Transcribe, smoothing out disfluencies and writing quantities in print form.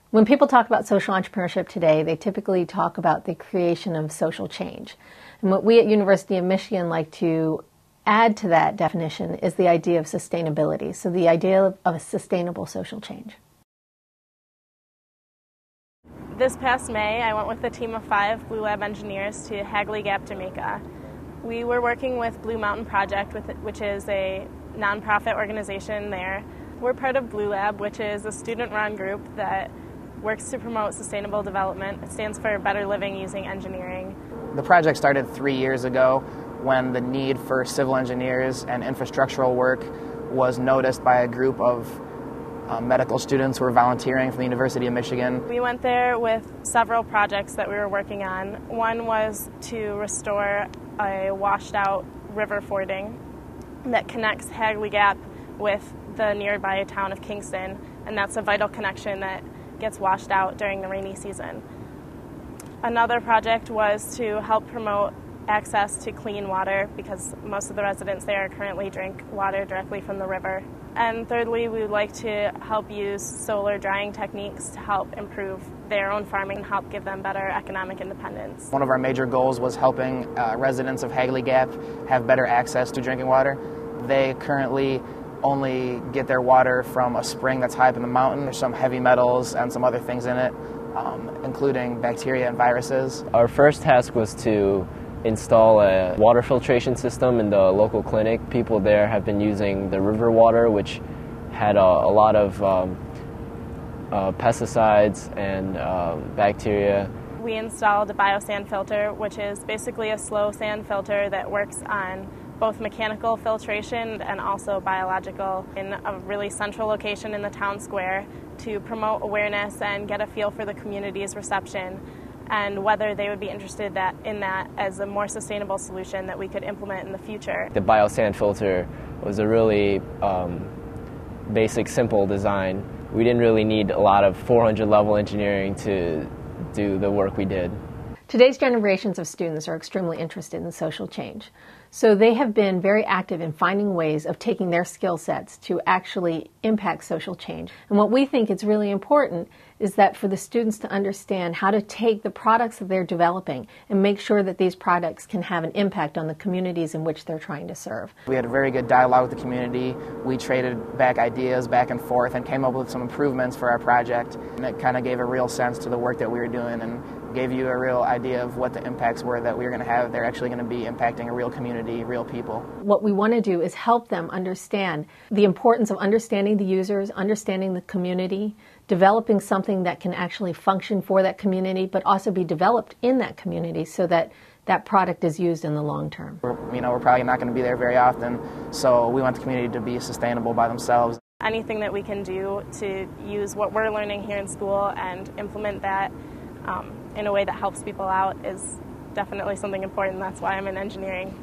When people talk about social entrepreneurship today, they typically talk about the creation of social change. And what we at University of Michigan like to add to that definition is the idea of sustainability, so the idea of a sustainable social change. This past May, I went with a team of 5 Blue Lab engineers to Hagley Gap, Jamaica. We were working with Blue Mountain Project, which is a nonprofit organization there. We're part of Blue Lab, which is a student-run group that works to promote sustainable development. It stands for Better Living Using Engineering. The project started 3 years ago when the need for civil engineers and infrastructural work was noticed by a group of medical students who were volunteering from the University of Michigan. We went there with several projects that we were working on. One was to restore a washed-out river fording that connects Hagley Gap with the nearby town of Kingston, and that's a vital connection that gets washed out during the rainy season. Another project was to help promote access to clean water because most of the residents there currently drink water directly from the river. And thirdly, we would like to help use solar drying techniques to help improve their own farming and help give them better economic independence. One of our major goals was helping residents of Hagley Gap have better access to drinking water. They currently only get their water from a spring that's high up in the mountain. There's some heavy metals and some other things in it, including bacteria and viruses. Our first task was to install a water filtration system in the local clinic. People there have been using the river water, which had a lot of pesticides and bacteria. We installed a biosand filter, which is basically a slow sand filter that works on both mechanical filtration and also biological in a really central location in the town square to promote awareness and get a feel for the community's reception and whether they would be interested in that as a more sustainable solution that we could implement in the future. The biosand filter was a really basic, simple design. We didn't really need a lot of 400-level engineering to do the work we did. Today's generations of students are extremely interested in social change. So they have been very active in finding ways of taking their skill sets to actually impact social change. And what we think is really important is that for the students to understand how to take the products that they're developing and make sure that these products can have an impact on the communities in which they're trying to serve. We had a very good dialogue with the community. We traded back ideas back and forth and came up with some improvements for our project. And it kind of gave a real sense to the work that we were doing and gave you a real idea of what the impacts were that we were going to have. They're actually going to be impacting a real community, real people. What we want to do is help them understand the importance of understanding the users, understanding the community, developing something that can actually function for that community, but also be developed in that community so that that product is used in the long term. We're probably not going to be there very often, so we want the community to be sustainable by themselves. Anything that we can do to use what we're learning here in school and implement that in a way that helps people out is definitely something important. That's why I'm in engineering.